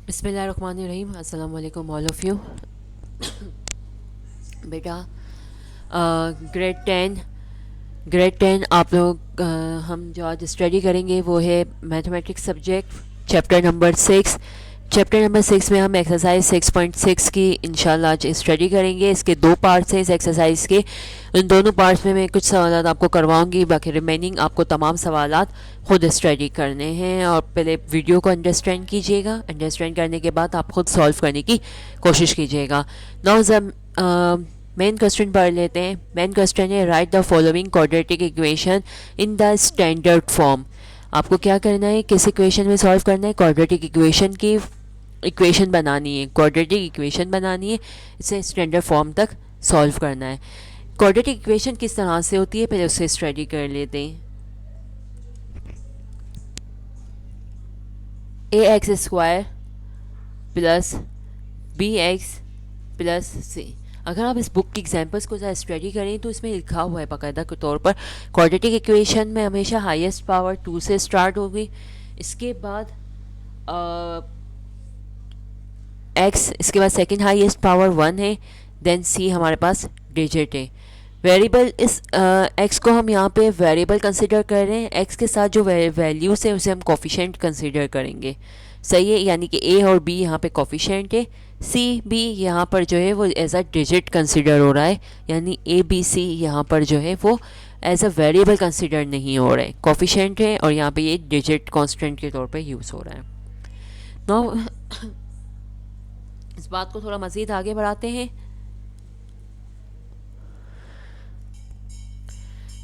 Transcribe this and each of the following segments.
बिस्मिल्लाहिर्रहमानिर्रहीम। अस्सलाम वालेकुम ऑल ऑफ़ यू। बेटा ग्रेड 10 आप लोग हम जो आज स्टडी करेंगे वो है मैथमेटिक्स सब्जेक्ट चैप्टर नंबर 6 में हम एक्सरसाइज 6.6 की इंशाल्लाह आज स्टडी करेंगे। इसके दो पार्ट्स हैं इस एक्सरसाइज के। उन दोनों पार्ट्स में मैं कुछ सवालात आपको करवाऊंगी, बाकी रिमेनिंग आपको तमाम सवालात खुद स्टडी करने हैं। और पहले वीडियो को अंडरस्टैंड कीजिएगा, अंडरस्टैंड करने के बाद आप खुद सॉल्व करने की कोशिश कीजिएगा। नाउ जब मेन क्वेश्चन पढ़ लेते हैं। मेन क्वेश्चन है right the following quadratic equation in the standard form. आपको क्या करना है, किस इक्वेशन में सॉल्व करना है, क्वाड्रेटिक इक्वेशन की इक्वेशन बनानी है, क्वाड्रेटिक इक्वेशन बनानी है, इसे स्टैंडर्ड फॉर्म तक सॉल्व करना है। क्वाड्रेटिक इक्वेशन किस तरह से होती है पहले उससे स्टडी कर लेते हैं। A x square plus b x plus c. अगर आप इस बुक की एग्जांपल्स को ज़रा स्टडी करें तो इसमें लिखा हुआ है बाकायदा के तौर पर क्वाड्रेटिक इक्वेशन में हमेशा हाईएस्ट पावर 2 से स्टार्ट होगी, इसके बाद एक्स, इसके बाद सेकंड हाईएस्ट पावर 1 है, देन सी हमारे पास डिजिट है। वेरिएबल इस एक्स को हम यहाँ पे वेरिएबल कंसिडर कर रहे हैं। एक्स के साथ जो वैल्यूज़ है उसे हम कोफिशेंट कंसिडर करेंगे, सही है। यानी कि ए और बी यहाँ पे कोफिशेंट है, सी बी यहाँ पर जो है वो एज अ डिजिट कंसिडर हो रहा है, यानी ए बी सी यहाँ पर जो है वो एज अ वेरिएबल कंसिडर नहीं हो रहा है, कोफिशेंट है और यहाँ पे ये डिजिट कांस्टेंट के तौर पे यूज़ हो रहा है। नाउ इस बात को थोड़ा मज़ीद आगे बढ़ाते हैं।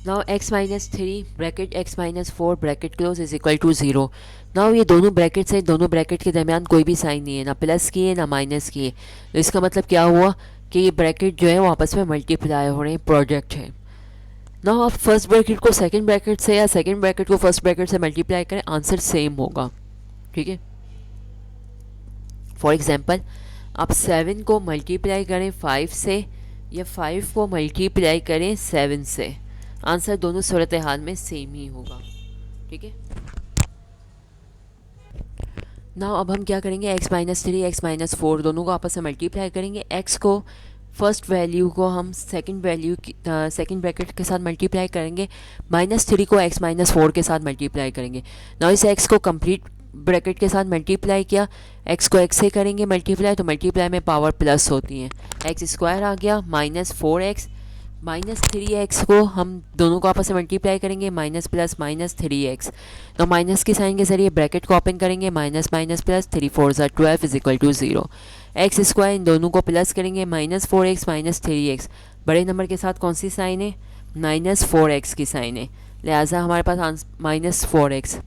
Now x minus 3 bracket x minus 4 bracket close is equal to 0। Now ये दोनों ब्रैकेट्स हैं, दोनों ब्रैकेट के दरमियान कोई भी साइन नहीं है, ना प्लस की है ना माइनस की है। तो इसका मतलब क्या हुआ कि ये ब्रैकेट जो है वो आपस में मल्टीप्लाई हो रहे हैं, प्रोडक्ट है। नाउ आप फर्स्ट ब्रैकेट को सेकंड ब्रैकेट से या सेकंड ब्रैकेट को फर्स्ट ब्रैकेट से मल्टीप्लाई करें, आंसर सेम होगा, ठीक है। फॉर एग्जांपल आप 7 को मल्टीप्लाई करें 5 से या 5 को मल्टीप्लाई करें 7 से, आंसर दोनों सूरत हाल में सेम ही होगा, ठीक है। नाउ अब हम क्या करेंगे, x माइनस 3 x माइनस 4 दोनों को आपस में मल्टीप्लाई करेंगे। x को फर्स्ट वैल्यू को हम सेकंड वैल्यू की सेकंड ब्रैकेट के साथ मल्टीप्लाई करेंगे, -3 को x माइनस 4 के साथ मल्टीप्लाई करेंगे। नाउ इस x को कंप्लीट ब्रैकेट के साथ मल्टीप्लाई किया, x को x से करेंगे मल्टीप्लाई, तो मल्टीप्लाई में पावर प्लस होती है, एक्स स्क्वायर आ गया -4x, -3x को हम दोनों को आपस में मल्टीप्लाई करेंगे, माइनस प्लस -3x। तो माइनस के साइन के जरिए ब्रैकेट को ओपन करेंगे, minus minus plus 3 4 12 is equal to 0। X square इन दोनों को प्लस करेंगे, -4x -3x, बड़े नंबर के साथ कौन सी साइन है, -4x की साइन है, लिहाजा हमारे पास -4x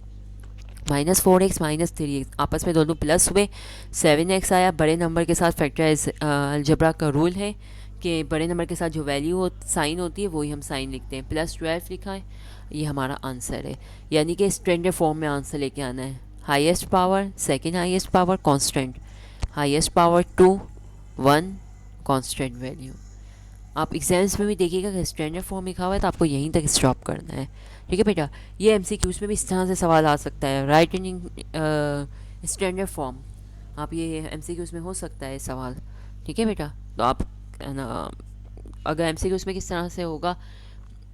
-3x आपस में दोनों प्लस हुए, 7x आया। बड़े नंबर के साथ फैक्टराइज अलजबरा का रूल है कि बड़े नंबर के साथ जो वैल्यू साइन होती है वही हम साइन लिखते हैं, +12 लिखा है, ये हमारा आंसर है। यानी कि स्टैंडर्ड फॉर्म में आंसर लेके आना है, highest power, second highest power, constant, highest power 2 1 constant value. आप एग्जाम्स में भी देखिएगा कि स्टैंडर्ड फॉर्म लिखा हुआ है तो आपको यहीं तक स्टॉप करना है, ठीक है बेटा। ये एमसीक्यूज़ में भी इस तरह से सवाल आ सकता है, राइट इन स्टैंडर्ड फॉर्म, आप ये एमसीक्यूज़ में हो सकता है सवाल, ठीक है बेटा। तो आप ना अगर एमसीक्यूज़ में किस तरह से होगा,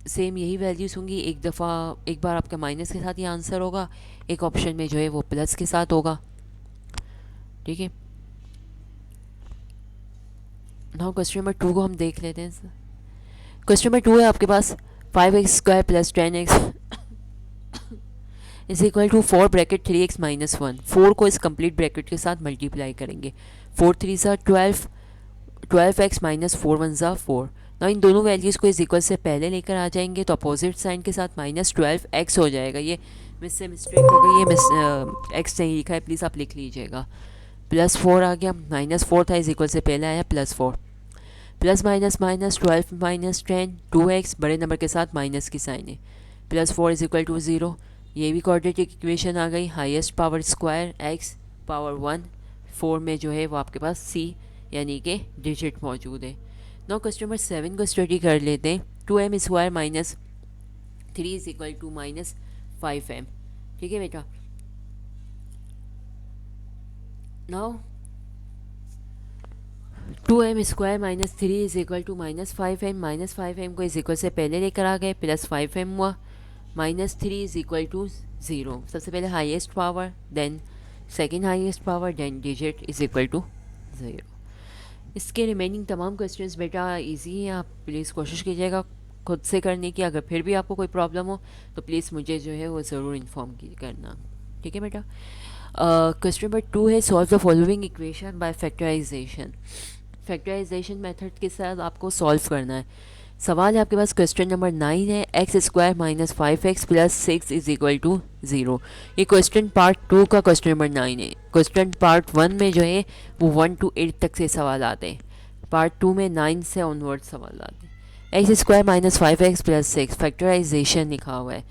सेम यही वैल्यूज़ होंगी, एक बार आपका माइनस के साथ ये आंसर होगा, एक ऑप्शन में जो है वो प्लस के साथ होगा, ठीक है। नाउ क्वेश्चन नंबर 2 को हम देख लेते हैं। क्वेश्चन नंबर 2 है आपके पास 5x² plus 10x is equal to 4 bracket 3x minus 1। 4 को इस कंप्लीट ब्रैकेट के साथ मल्टीप्लाई करेंगे, 4 3 ज़ा 12, 12x माइनस 4 1 ज़ा 4। ना इन दोनों वैल्यूज़ को इस इक्वल से पहले लेकर आ जाएंगे तो अपोजिट साइन के साथ -12x हो जाएगा। ये मिस से मिस्टेक हो गई, ये मिस एक्स नहीं लिखा है, प्लीज़ आप लिख लीजिएगा। +4 आ गया, -4 था, इस इक्वल से पहले आया +4, plus minus minus 12 minus 10 2x, बड़े नंबर के साथ माइनस की साइन है, +4 इज इक्वल टू 0। ये भी क्वाड्रेटिक इक्वेशन आ गई, highest power square x power 1, 4 में जो है वो आपके पास c यानी कि डिजिट मौजूद है। नाउ क्वेश्चन नंबर 7 को स्टडी कर लेते हैं। 2m square minus 3 is equal to -5m, ठीक है बेटा। Now 2m² minus 3 is equal to -5m, -5m को इज इक्वल से पहले लेकर आ गए, प्लस 5m हुआ, -3 इज इक्वल टू 0। सबसे पहले highest power, then second highest power, then digit is equal to 0। इसके रिमेनिंग तमाम क्वेश्चंस बेटा इजी हैं, आप प्लीज़ कोशिश कीजिएगा खुद से करने की। अगर फिर भी आपको कोई प्रॉब्लम हो तो प्लीज़ मुझे जो है वो ज़रूर इन्फॉर्म करना, ठीक है बेटा। क्वेश्चन नंबर 2 है, solve the following equation by factorisation. Factorisation method के साथ आपको सॉल्व करना है। सवाल है आपके पास क्वेश्चन नंबर 9 है, x² minus 5x plus 6 is equal to 0। ये क्वेश्चन पार्ट 2 का क्वेश्चन नंबर 9 है। क्वेश्चन पार्ट 1 में जो है वो 1 to 8 तक से सवाल आते हैं, पार्ट 2 में 9 से ऑनवर्ड सवाल आते हैं। x² minus 5x plus 6 factorisation लिखा हुआ है।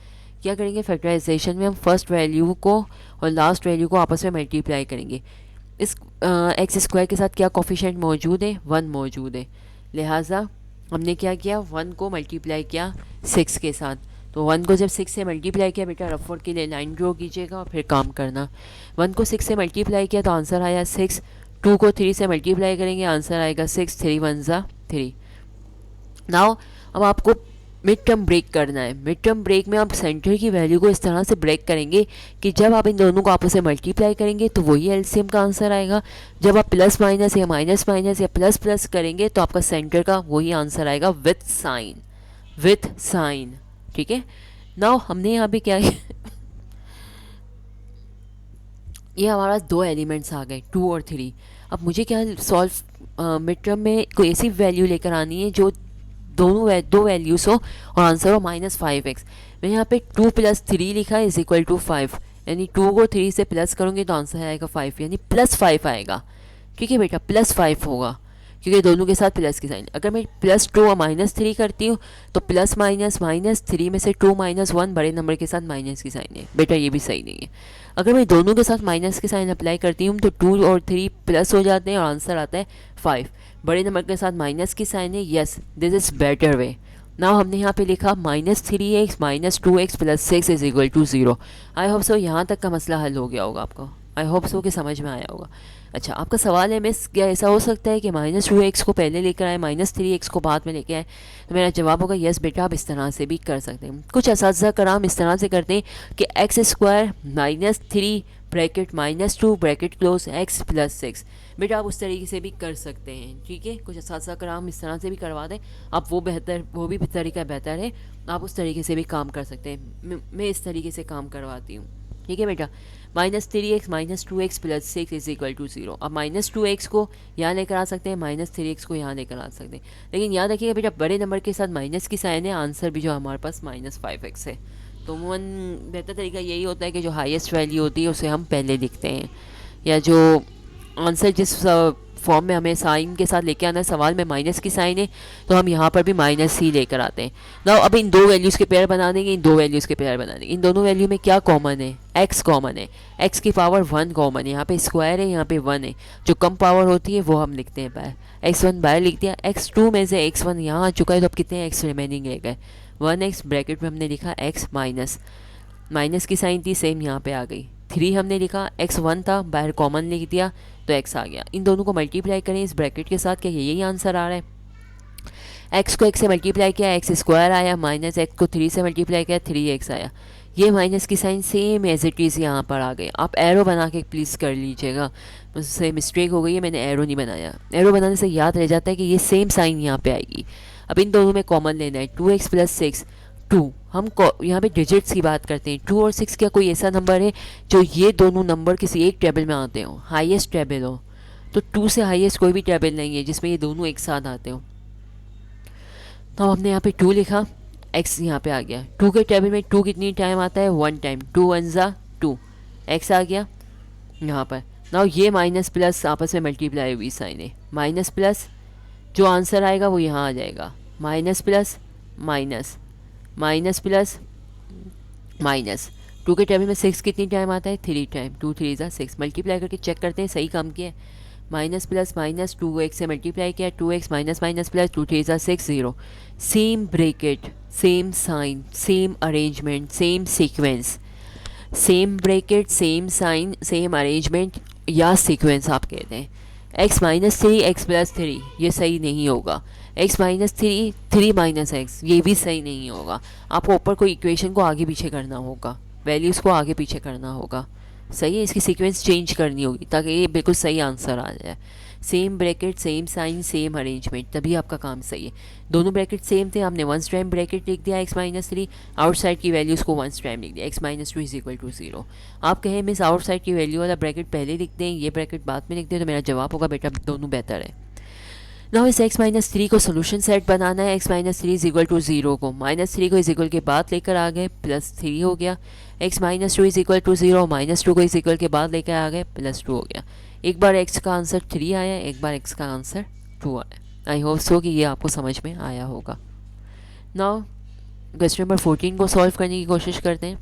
क्या करेंगे फैक्टराइजेशन में, हम फर्स्ट वैल्यू को और लास्ट वैल्यू को आपस में मल्टीप्लाई करेंगे। इस x² के साथ क्या कोफिशिएंट मौजूद है, 1 मौजूद है, लिहाजा हमने क्या किया, 1 को मल्टीप्लाई किया 6 के साथ। तो 1 को जब 6 से मल्टीप्लाई किया बेटा, रफवर्ड के लिए लाइन ड्रॉ कीजिएगा और फिर काम करना। 1 को 6 से मल्टीप्लाई किया तो आंसर आया 6। 2 को 3 से मल्टीप्लाई करेंगे, आंसर आएगा 6, 3 1 ज़ा 3। नाउ अब आपको मिड टर्म ब्रेक करना है। मिड टर्म ब्रेक में आप सेंटर की वैल्यू को इस तरह से ब्रेक करेंगे कि जब आप इन दोनों को आपस में मल्टीप्लाई करेंगे तो वही एलसीएम का आंसर आएगा। जब आप प्लस माइनस या माइनस माइनस या प्लस प्लस करेंगे तो आपका सेंटर का वही आंसर आएगा विथ साइन, विथ साइन, ठीक है। नाउ हमने यहाँ पे क्या ये हमारा 2 एलिमेंट्स आ गए, 2 और 3। अब मुझे क्या सॉल्व मिड टर्म में कोई ऐसी वैल्यू लेकर आनी है जो दोनों दो वैल्यूज़ हो और आंसर हो -5x। मैंने यहाँ पे 2 + 3 लिखा है इज इक्वल टू 5, यानी 2 को 3 से प्लस करूँगी तो आंसर आएगा 5, यानी +5 आएगा। ठीक है बेटा, +5 होगा क्योंकि दोनों के साथ प्लस की साइन। अगर मैं +2 और -3 करती हूँ तो प्लस माइनस -3 में से 2 - 1 बड़े नंबर के साथ माइनस की साइन है बेटा, ये भी सही नहीं है। अगर मैं दोनों के साथ माइनस की साइन अप्लाई करती हूँ तो 2 और 3 प्लस हो जाते हैं और आंसर आता है 5। बड़े नंबर के साथ माइनस की साइन है, yes this is better way. Now हमने यहाँ पे लिखा -3x - 2x + 6 is equal to 0। I hope so यहाँ तक का मसला हल हो गया होगा आपको, आई होप सो कि समझ में आया होगा। अच्छा, आपका सवाल है मिस क्या ऐसा हो सकता है कि -2x को पहले लेकर आए, -3x को बाद में लेके आए? तो मेरा जवाब होगा यस बेटा, आप इस तरह से भी कर सकते हैं। कुछ असातिज़ा कराम इस तरह से करते हैं कि x² - 3 bracket -2 bracket close x + 6, बेटा आप उस तरीके से भी कर सकते हैं। ठीक है, कुछ असातिज़ा कराम इस तरह से भी करवा दें आप, वो भी तरीका बेहतर है, आप उस तरीके से भी काम कर सकते हैं। मैं इस तरीके से काम करवाती हूँ। ठीक है बेटा, -3x - 2x + 6 is equal to 0। अब -2x को यहाँ लेकर आ सकते हैं, -3x को यहाँ लेकर आ सकते हैं, लेकिन याद रखिएगा बेटा बड़े नंबर के साथ माइनस की साइन है, आंसर भी जो हमारे पास -5x है। तो बेहतर तरीका यही होता है कि जो हाईएस्ट वैल्यू होती है उसे हम पहले लिखते हैं, या जो आंसर जिस फॉर्म में हमें साइन के साथ लेके आना है, सवाल में माइनस की साइन है तो हम यहाँ पर भी माइनस ही लेकर आते हैं ना। अब इन दो वैल्यूज़ के पेयर बना देंगे, इन दो वैल्यूज़ के पेयर बना देंगे। इन दोनों वैल्यू में क्या कॉमन है, x कॉमन है, x की पावर 1 कॉमन है, यहाँ पे स्क्वायर है, यहाँ पे 1 है, जो कम पावर होती है वो हम लिखते हैं बाहर, x1 बाहर लिख दिया, x2 में से x1 यहाँ आ चुका है तो अब कितने हैं x रिमेनिंग रह गए, 1x ब्रैकेट में हमने लिखा x माइनस की साइन थी सेम यहाँ पे आ गई, 3 हमने लिखा, x1 था बाहर कॉमन लिख दिया तो x आ गया। इन दोनों को मल्टीप्लाई करें इस ब्रैकेट के साथ, क्या यही आंसर आ रहा है? x को x से मल्टीप्लाई किया x² आया, -x को 3 से मल्टीप्लाई किया 3x आया। ये माइनस की sign same as it is यहाँ पर आ गई। आप एरो बना के प्लीज़ कर लीजिएगा, मुझसे मिस्टेक हो गई है, मैंने एरो नहीं बनाया। एरो बनाने से याद रह जाता है कि ये सेम साइन यहाँ पे आएगी। अब इन दोनों में कॉमन लेना है, 2x + 6 2। हम यहाँ पे डिजिट्स की बात करते हैं, 2 और 6 क्या कोई ऐसा नंबर है जो ये दोनों नंबर किसी एक टेबल में आते हो, हाईएस्ट टेबल हो? तो 2 से हाईएस्ट कोई भी टेबल नहीं है जिसमें ये दोनों एक साथ आते हो। तो हमने यहाँ पे 2 लिखा, x यहाँ पे आ गया। 2 के टेबल में 2 कितनी टाइम आता है, 1 टाइम, 2 1 ज़ा 2, x आ गया यहाँ पर। नाउ ये माइनस प्लस आपस में मल्टीप्लाई हुई साइन है, माइनस प्लस जो आंसर आएगा वो यहाँ आ जाएगा, minus plus minus, minus plus minus. 2 के टेबल में 6 कितनी टाइम आता है, 3 टाइम, 2 3 ज़ा 6। मल्टीप्लाई करके चेक करते हैं सही काम किया है, माइनस प्लस माइनस 2x से मल्टीप्लाई किया, 2x माइनस माइनस प्लस 2 3 ज़ा 6 0। Same bracket, same sign, same arrangement, same sequence, same bracket, same sign, same arrangement, या सीक्वेंस आप कहते हैं। X minus three x plus three ये सही नहीं होगा। X minus three three minus x ये भी सही नहीं होगा। आपको ऊपर कोई इक्वेशन को आगे पीछे करना होगा, वैल्यूज़ को आगे पीछे करना होगा। सही है, इसकी सीक्वेंस चेंज करनी होगी ताकि ये बिल्कुल सही आंसर आ जाए। Same bracket same sign same arrangement, तभी आपका काम सही है। दोनों ब्रैकेट सेम थे, आपने वन स्ट्रैम ब्रैकेट लिख दिया एक्स माइनस थ्री, आउटसाइड की वैल्यूज़ को वन स्ट्रैम लिख दिया, x minus two is equal to zero. आप कहें मिस आउटसाइड की वैल्यू वाला ब्रैकेट पहले लिख दें, ये ब्रैकेट बाद में लिख दें, तो मेरा जवाब होगा बेटा दोनों बेहतर है। नाउ इस एक्स माइनस थ्री को सोल्यूशन सेट बनाना है। X minus three is equal to zero को माइनस थ्री को इज इक्वल के बाद लेकर आ गए, प्लस थ्री हो गया। X minus two is equal to zero minus two को इज इक्वल के बाद लेकर आ गए, प्लस टू हो गया। एक बार एक्स का आंसर थ्री आया, एक बार एक्स का आंसर टू आया। आई होप सो कि ये आपको समझ में आया होगा। नाउ क्वेश्चन नंबर 14 को सॉल्व करने की कोशिश करते हैं।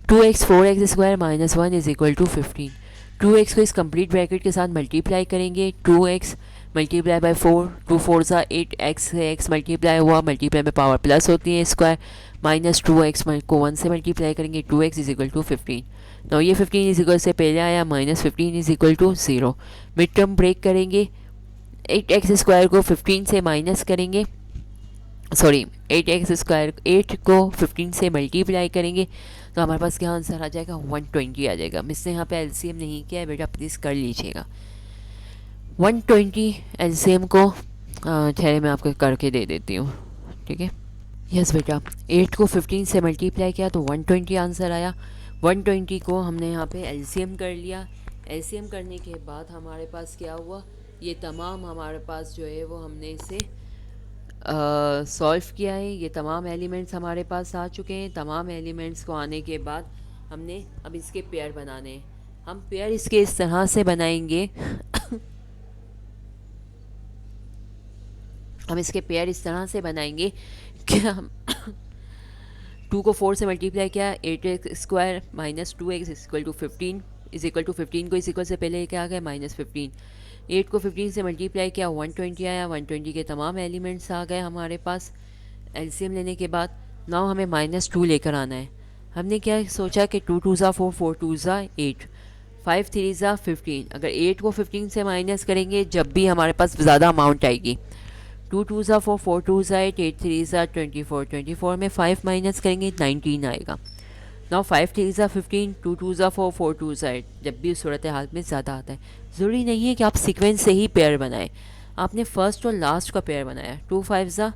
2x 4x square minus one is equal to 15। 2x को इस कंप्लीट ब्रैकेट के साथ मल्टीप्लाई करेंगे, 2x मल्टीप्लाई बाय 4, 2 4 ज़ा 8, x से x मल्टीप्लाई हुआ, मल्टीप्लाई में पावर प्लस होती है स्क्वायर, माइनस 2x को 1 से मल्टीप्लाई करेंगे, 2x इज इक्वल टू 15। तो ये 15 इज इक्वल से पहले आया, minus 15 is equal to 0। Mid term break करेंगे, 8x स्क्वायर को 15 से माइनस करेंगे, सॉरी 8x स्क्वायर 8 को 15 से मल्टीप्लाई करेंगे, तो हमारे पास क्या आंसर आ जाएगा 120 आ जाएगा। मिस ने यहाँ पे एलसीएम नहीं किया है बेटा, प्लीज़ कर लीजिएगा। 120 एलसीएम को ठहरे मैं आपको करके दे देती हूँ, ठीक है। यस बेटा, 8 को 15 से मल्टीप्लाई किया तो 120 आंसर आया। 120 को हमने यहाँ पे एलसीएम कर लिया। एलसीएम करने के बाद हमारे पास क्या हुआ, ये तमाम हमारे पास जो है वो हमने इसे सॉल्व किया है। ये तमाम एलिमेंट्स हमारे पास आ चुके हैं। तमाम एलिमेंट्स को आने के बाद हमने अब इसके पेयर बनाने हैं। हम पेयर इसके इस तरह से बनाएंगे हम इसके पेयर इस तरह से बनाएंगे कि हम 2 को 4 से मल्टीप्लाई किया, 8x square minus 2x is equal to 15 is equal to 15 को इस इक्वल से पहले क्या आ गया माइनस 15। 8 को 15 से मल्टीप्लाई किया, 120 आया। 120 के तमाम एलिमेंट्स आ गए हमारे पास एलसीएम लेने के बाद। नाउ हमें माइनस 2 लेकर आना है। हमने क्या सोचा कि 2 2 ज़ा 4, 4 2 ज़ा 8, 5 3 ज़ा 15। अगर 8 को 15 से माइनस करेंगे जब भी हमारे पास ज़्यादा अमाउंट आएगी, 2 2 ज़ा 4, 4 2 ज़ा 8, 8 3 ज़ा 24, 24 में 5 माइनस करेंगे 19 आएगा। नाउ 5 3 ज़ा 15, 2 2 ज़ा 4, 4 2 ज़ा 8। जब भी उस सूरत हाल में ज़्यादा आता है, ज़रूरी नहीं है कि आप सीक्वेंस से ही पेयर बनाएं। आपने फर्स्ट और लास्ट का पेयर बनाया, 2 5 ज़ा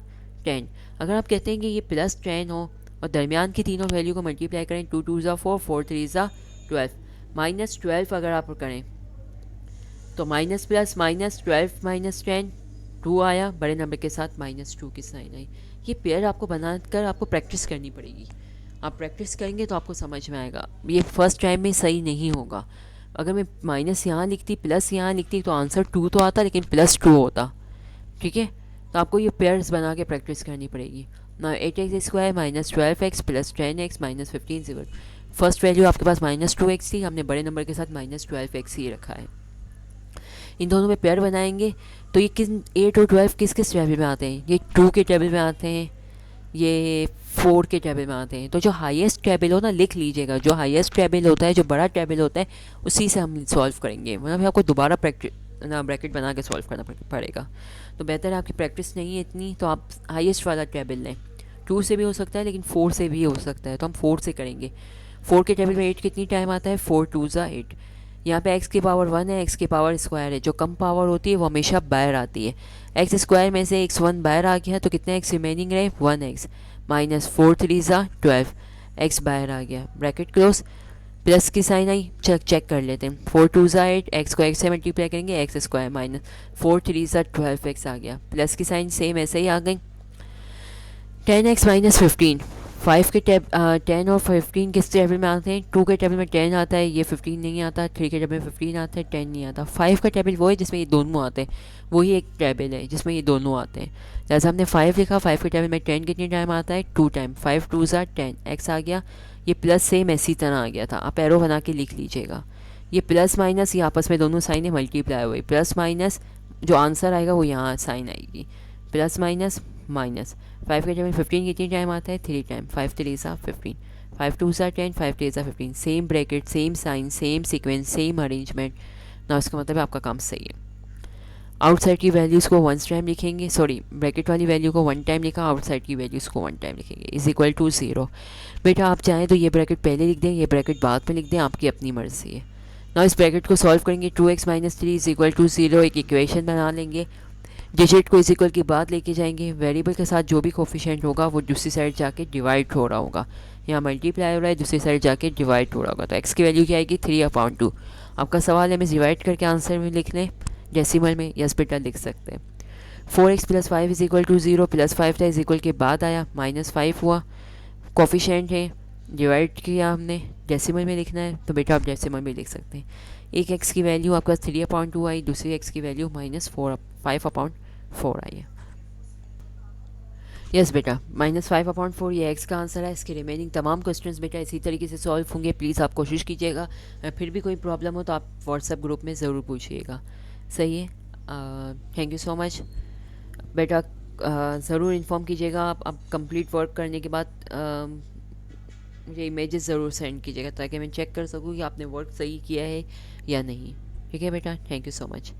10। अगर आप कहते हैं कि ये प्लस 10 हो और दरमियान की तीनों वैल्यू को मल्टीप्लाई करें, 2 2 ज़ा 4, 4 3 ज़ा 12, माइनस 12 अगर आप करें तो माइनस प्लस माइनस 12 माइनस 10 2 आया, बड़े नंबर के साथ माइनस 2 की साइन आई। ये पेयर आपको बनाकर आपको प्रैक्टिस करनी पड़ेगी। आप प्रैक्टिस करेंगे तो आपको समझ में आएगा। ये फर्स्ट टाइम में सही नहीं होगा। अगर मैं माइनस यहाँ लिखती प्लस यहाँ लिखती तो आंसर 2 तो आता लेकिन प्लस 2 होता, ठीक है। तो आपको ये पेयर्स बना के प्रैक्टिस करनी पड़ेगी ना। 8x square minus 12x plus 10x minus 15 0। First value आपके पास माइनस 2x थी, हमने बड़े नंबर के साथ माइनस 12x ही रखा है। इन दोनों में पेयर बनाएंगे तो ये किस 8 और 12 किस किस टेबल में आते हैं, ये 2 के टेबल में आते हैं, ये 4 के टेबल में आते हैं। तो जो हाईएस्ट टेबल हो ना लिख लीजिएगा, जो हाईएस्ट टेबल होता है, जो बड़ा टेबल होता है उसी से हम सॉल्व करेंगे, मतलब आपको दोबारा प्रैक्टिस ना ब्रैकेट बना के सॉल्व करना पड़ेगा। तो बेहतर है आपकी प्रैक्टिस नहीं है इतनी तो आप हाईएस्ट वाला टेबल लें। 2 से भी हो सकता है लेकिन 4 से भी हो सकता है, तो हम 4 से करेंगे। 4 के टेबल में 8 कितनी टाइम आता है, 4 2 ज़ा 8। यहाँ पे x की पावर 1 है, x की पावर स्क्वायर है, जो कम पावर होती है वो हमेशा बाहर आती है। x स्क्वायर में से x1 बाहर आ गया तो कितने x रिमेनिंग रहे, 1x माइनस 4 3 ज़ा 12, x बाहर आ गया, ब्रैकेट क्लोज। प्लस की साइन आई, चेक कर लेते हैं। 4 2 ज़ा 8, x को x से मल्टीप्लाई करेंगे, x स्क्वायर माइनस 4 3 ज़ा 12x आ गया, प्लस की साइन सेम ऐसे ही आ गई। 10x माइनस 15, 5 के 10 और 15 किस टेबल में आते हैं, 2 के टेबल में 10 आता है, ये 15 नहीं आता, 3 के टेबल में 15 आता है, 10 नहीं आता। 5 का टेबल वो है जिसमें ये दोनों आते हैं, वही एक टेबल है जिसमें ये दोनों आते हैं। जैसे हमने 5 लिखा, 5 के टेबल में 10 कितनी टाइम आता है, 2 टाइम, 5 2 ज़ा 10, x आ गया। ये प्लस सेम इसी तरह आ गया था, आप एरो बना के लिख लीजिएगा। ये प्लस माइनस ये आपस में दोनों साइनें मल्टीप्लाई हुई, प्लस माइनस जो आंसर आएगा वो यहाँ साइन आएगी, प्लस माइनस माइनस। 5 के टेबल में 15 कितनी टाइम आता है, 3 टाइम, 5 3 ज़ा 15, 5 2s are 10, 5 3s are 15, same bracket, same sign, same sequence, same arrangement ना, उसका मतलब है आपका काम सही है। आउटसाइड की वैल्यूज़ को 1 टाइम लिखेंगे, सॉरी ब्रैकेट वाली वैल्यू को 1 टाइम लिखा, आउटसाइड की वैल्यूज़ को 1 टाइम लिखेंगे, इज इक्वल टू 0। बेटा आप चाहें तो ये ब्रैकेट पहले लिख दें, ये ब्रैकेट बाद में लिख दें, आपकी अपनी मर्ज़ी है ना। इस ब्रैकेट को सॉल्व करेंगे, 2x minus 3 is equal to 0, एक इक्वेशन बना लेंगे, डिजिट को इज इक्वल के बाद लेके जाएंगे, वेरिएबल के साथ जो भी कोफिशिएंट होगा वो दूसरी साइड जाके डिवाइड हो रहा होगा, यहाँ मल्टीप्लाई हो रहा है, दूसरी साइड जाके डिवाइड हो रहा होगा, तो x की वैल्यू क्या आएगी 3/2। आपका सवाल है हमें डिवाइड करके आंसर में लिख लें डेसिमल में, यस बेटा लिख सकते हैं। 4x plus 5 is equal to 0, plus 5 था इज इक्वल के बाद आया, -5 हुआ, कोफिशिएंट है, डिवाइड किया हमने, डेसिमल में लिखना है तो बेटा आप डेसिमल में लिख सकते हैं। एक x की वैल्यू आपका 3/2 आई, दूसरी x की वैल्यू -5/4 आई है। यस बेटा -5/4 ये x का आंसर है। इसके रिमेनिंग तमाम क्वेश्चंस बेटा इसी तरीके से सॉल्व होंगे, प्लीज़ आप कोशिश कीजिएगा। फिर भी कोई प्रॉब्लम हो तो आप व्हाट्सएप ग्रुप में ज़रूर पूछिएगा, सही है। थैंक यू सो मच बेटा, ज़रूर इन्फॉर्म कीजिएगा आप कंप्लीट वर्क करने के बाद मुझे इमेजेस ज़रूर सेंड कीजिएगा ताकि मैं चेक कर सकूँ कि आपने वर्क सही किया है या नहीं। ठीक है बेटा, थैंक यू सो मच।